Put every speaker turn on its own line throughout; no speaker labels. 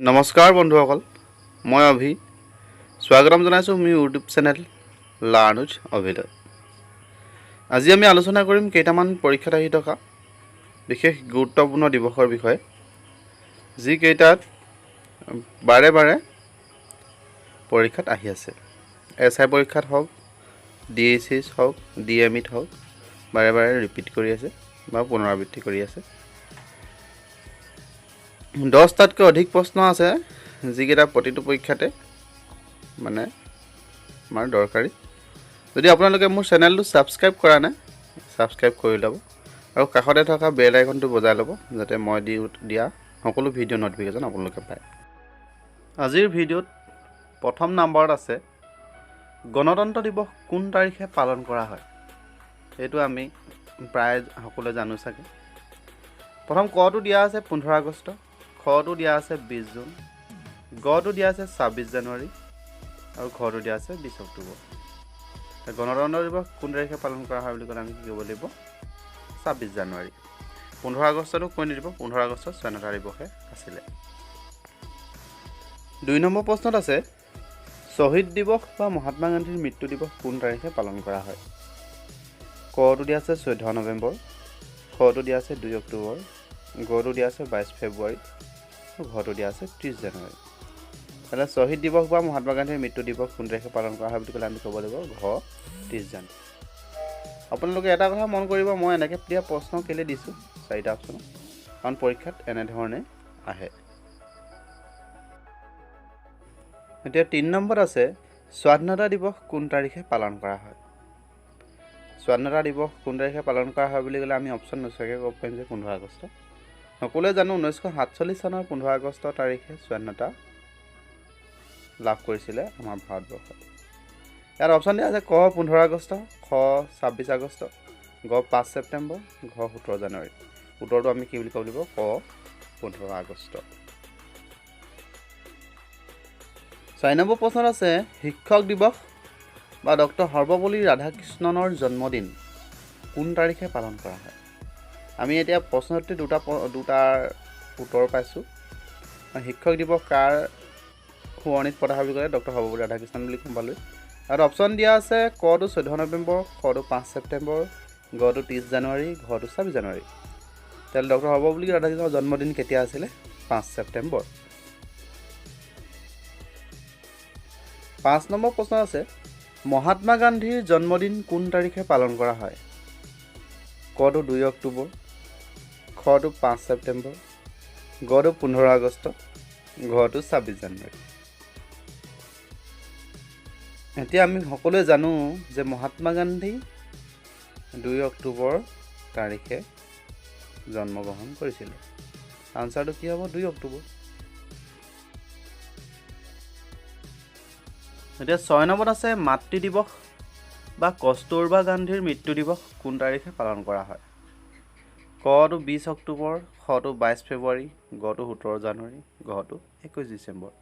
নমস্কাৰ বন্ধুসকল, মই অভি স্বাগতম জনাইছোঁ মোৰ ইউটিউব চেনেল লাৰ্ণ উইথ অভিলৈ। আজি আমি আলোচনা কৰিম কেইটামান পৰীক্ষাত আহি থকা বিশেষ গুৰুত্বপূৰ্ণ দিৱসৰ বিষয়ে, যিকেইটাত বাৰে বাৰে পৰীক্ষাত আহি আছে। SI পৰীক্ষাত হওক, DHS হওক, DMEত হওক, বাৰে বাৰে ৰিপিট কৰি আছে বা পুনৰাবৃত্তি কৰি আছে। 10টাতকৈ অধিক প্ৰশ্ন আছে, যিকেইটা প্ৰতিটো পৰীক্ষাতে মানে আমাৰ দৰকাৰী। যদি আপোনালোকে মোৰ চেনেলটো ছাবস্ক্ৰাইব কৰা নাই, ছাবস্ক্ৰাইব কৰি ল'ব আৰু কাষতে থকা বেল আইকনটো বজাই ল'ব, যাতে মই দিয়া সকলো ভিডিঅ' ন'টিফিকেশ্যন আপোনালোকে পায়। আজিৰ ভিডিঅ'ত প্ৰথম নম্বৰত আছে গণতন্ত্ৰ দিৱস কোন তাৰিখে পালন কৰা হয়। এইটো আমি প্ৰায় সকলোৱে জানো চাগে। প্ৰথম কটো দিয়া আছে 15 আগষ্ট, খটো দিয়া আছে 20 জুন, গটো দিয়া আছে 26 জানুৱাৰী আৰু ঘটো দিয়া আছে 20 অক্টোবৰ। গণতন্ত্ৰ দিৱস কোন তাৰিখে পালন কৰা হয় বুলি ক'লে আমি কি ক'ব লাগিব? 26 জানুৱাৰী। 15 আগষ্টটো কৈ নিদিব, 15 আগষ্টত স্বাধীনতা দিৱসে আছিলে। 2 নম্বৰ প্ৰশ্নত আছে শ্বহীদ দিৱস বা মহাত্মা গান্ধীৰ মৃত্যু দিৱস কোন তাৰিখে পালন কৰা হয়। কটো দিয়া আছে 14 নৱেম্বৰ, খটো দিয়া আছে 2 অক্টোবৰ, গটো দিয়া আছে 22 ফেব্ৰুৱাৰী আৰু ঘটো দিয়া আছে 30 জানুৱাৰী। তাহলে শ্বহীদ দিৱস বা মহাত্মা গান্ধীৰ মৃত্যু দিৱস কোন তাৰিখে পালন কৰা হয় বুলি ক'লে আমি ক'ব লাগিব 30 জানুৱাৰী। আপোনালোকে এটা কথা মন কৰিব, মই এনেকৈ দিয়া প্ৰশ্ন কেলৈ দিছোঁ 4টা অপশ্যন, কাৰণ পৰীক্ষাত এনেধৰণে আহে। এতিয়া 3 নম্বৰত আছে স্বাধীনতা দিৱস কোন তাৰিখে পালন কৰা হয়। স্বাধীনতা দিৱস কোন তাৰিখে পালন কৰা হয় বুলি ক'লে আমি অপশ্যন নোচোৱাকৈ ক'ব পাৰিম যে 15 আগষ্ট। সকলোৱে জানো 1947 চনৰ 15 আগষ্ট তাৰিখে স্বাধীনতা লাভ কৰিছিলে আমাৰ ভাৰতবৰ্ষত। ইয়াত অপশ্যন দিয়া আছে ক 15 আগষ্ট, খ 26 আগষ্ট, গ 5 ছেপ্টেম্বৰ, ঘ 17 জানুৱাৰী। উত্তৰটো আমি কি বুলি ক'ব লাগিব? ক 15 আগষ্ট। 4 নম্বৰ প্ৰশ্নত আছে শিক্ষক দিৱস বা ডক্টৰ সৰ্বপল্লী ৰাধাকৃষ্ণনৰ জন্মদিন কোন তাৰিখে পালন কৰা হয়। আমি এতিয়া প্ৰশ্নতে দুটাৰ উত্তৰ পাইছোঁ। শিক্ষক দিৱস কাৰ সোঁৱৰণিত পতা হয় বুলি ক'লে ডক্টৰ সৰ্বপল্লী ৰাধাকৃষ্ণন বুলি গম পালোঁ। আৰু অপশ্যন দিয়া আছে কটো 14 নৱেম্বৰ, খটো 5 ছেপ্টেম্বৰ, গটো 30 জানুৱাৰী, ঘটো 26 জানুৱাৰী। তেতিয়াহ'লে ডক্টৰ সৰ্বপল্লী ৰাধাকৃষ্ণনৰ জন্মদিন কেতিয়া আছিলে? 5 ছেপ্টেম্বৰ। 5 নম্বৰ প্ৰশ্ন আছে মহাত্মা গান্ধীৰ জন্মদিন কোন তাৰিখে পালন কৰা হয়। কটো 2 অক্টোবৰ, খটো 5 ছেপ্টেম্বৰ, গটো 15 আগষ্ট, ঘটো 26 জানুৱাৰী। এতিয়া আমি সকলোৱে জানো যে মহাত্মা গান্ধী 2 অক্টোবৰ তাৰিখে জন্মগ্ৰহণ কৰিছিলে। আনচাৰটো কি হ'ব? 2 অক্টোবৰ। এতিয়া 6 নম্বৰত আছে মাতৃ দিৱস বা কস্তুৰবা গান্ধীৰ মৃত্যু দিৱস কোন তাৰিখে পালন কৰা হয়। কটো 20 অক্টোবৰ, খটো 22 ফেব্ৰুৱাৰী, গটো 17 জানুৱাৰী, ঘটো 21 ডিচেম্বৰ।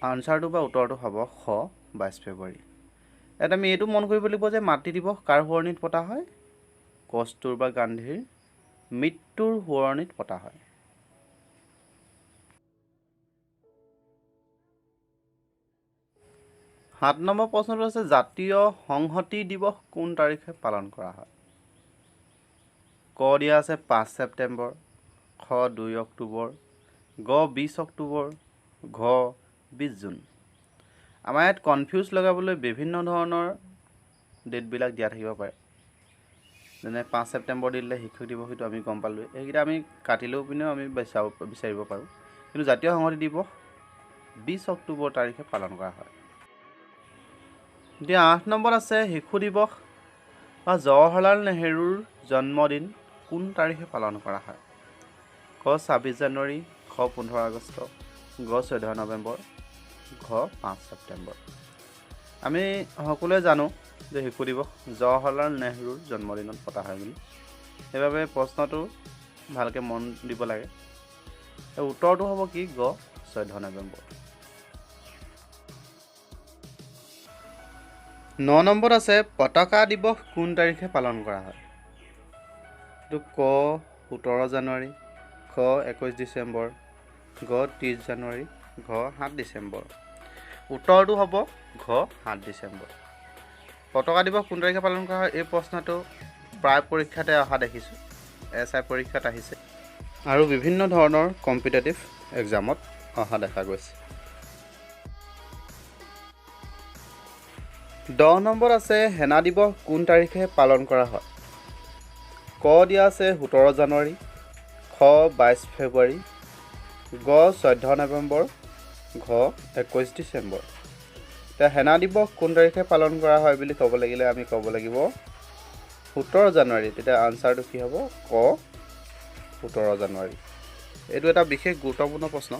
আনচাৰটো বা উত্তৰটো হ'ব খ 22 ফেব্ৰুৱাৰী। ইয়াত আমি এইটো মন কৰিব লাগিব যে মাতৃ দিৱস কাৰ সোঁৱৰণিত পতা হয়? কস্তুৰবা গান্ধীৰ মৃত্যুৰ সোঁৱৰণিত পতা হয়। সাত নম্বৰ প্ৰশ্নটো আছে জাতীয় সংহতি দিৱস কোন তাৰিখে পালন কৰা হয়। ক দিয়া আছে 5 ছেপ্টেম্বৰ, খ 2 অক্টোবৰ, গ 20 অক্টোবৰ, ঘ 20 জুন। আমাৰ ইয়াত কনফিউজ লগাবলৈ বিভিন্ন ধৰণৰ ডেটবিলাক দিয়া থাকিব পাৰে। যেনে 5 ছেপ্টেম্বৰ দিলে শিক্ষক দিৱস, সেইটো আমি গম পালোঁ। এইকেইটা আমি কাটিলেও পিনেও আমি বিচাৰিব পাৰোঁ, কিন্তু জাতীয় সংহতি দিৱস 20 অক্টোবৰ তাৰিখে পালন কৰা হয়। এতিয়া 8 নম্বৰত আছে শিশু দিৱস বা জৱাহৰলাল নেহৰুৰ জন্মদিন কোন তাৰিখে পালন কৰা হয়। ক 26 জানুৱাৰী, খ 15 আগষ্ট, গ 14 নৱেম্বৰ, ঘ 5 ছেপ্টেম্বৰ। আমি সকলোৱে জানো যে শিশু দিৱস জৱাহৰলাল নেহৰুৰ জন্মদিনত পতা হয় বুলি। সেইবাবে প্ৰশ্নটো ভালকৈ মন দিব লাগে। উত্তৰটো হ'ব কি? গ 14 নৱেম্বৰ। 9 নম্বৰত আছে পতাকা দিৱস কোন তাৰিখে পালন কৰা হয়। এইটো ক 17 জানুৱাৰী, খ 21 ডিচেম্বৰ, গ 30 জানুৱাৰী, ঘ 7 ডিচেম্বৰ। উত্তৰটো হ'ব ঘ 7 ডিচেম্বৰ। পতাকা দিৱস কোন তাৰিখে পালন কৰা হয়? এই প্ৰশ্নটো প্ৰায় পৰীক্ষাতে অহা দেখিছোঁ, SI পৰীক্ষাত আহিছে আৰু বিভিন্ন ধৰণৰ কম্পিটিটিভ এক্সামত অহা দেখা গৈছে। 10 নম্বৰ আছে সেনা দিৱস কোন তাৰিখে পালন কৰা হয়? ক দিয়া আছে 17 জানুৱাৰী, খ 22 ফেব্ৰুৱাৰী, গ 14 নৱেম্বৰ, ঘ 21 ডিচেম্বৰ। এতিয়া সেনা দিৱস কোন তাৰিখে পালন কৰা হয় বুলি ক'ব লাগিলে আমি ক'ব লাগিব 17 জানুৱাৰী। তেতিয়া আনচাৰটো কি হ'ব? ক 17 জানুৱাৰী। এইটো এটা বিশেষ গুৰুত্বপূৰ্ণ প্ৰশ্ন।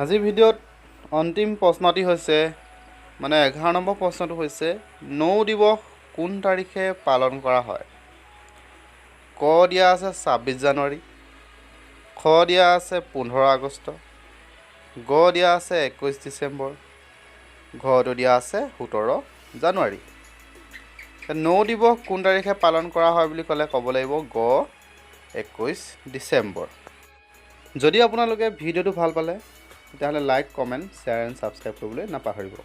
আজিৰ ভিডিঅ'ত অন্তিম প্ৰশ্নটি হৈছে 11 নম্বৰ প্ৰশ্নটো হৈছে নৌ দিৱস কোন তাৰিখে পালন কৰা হয়? ক দিয়া আছে 26 জানুৱাৰী, খ দিয়া আছে 15 আগষ্ট, গ দিয়া আছে 21 ডিচেম্বৰ, ঘটো দিয়া আছে 17 জানুৱাৰী। নৌ দিৱস কোন তাৰিখে পালন কৰা হয় বুলি ক'লে ক'ব লাগিব গ 21 ডিচেম্বৰ। যদি আপোনালোকে ভিডিঅ'টো ভাল পালে তেতিয়াহ'লে like, comment, share and subscribe কৰিবলৈ নাপাহৰিব।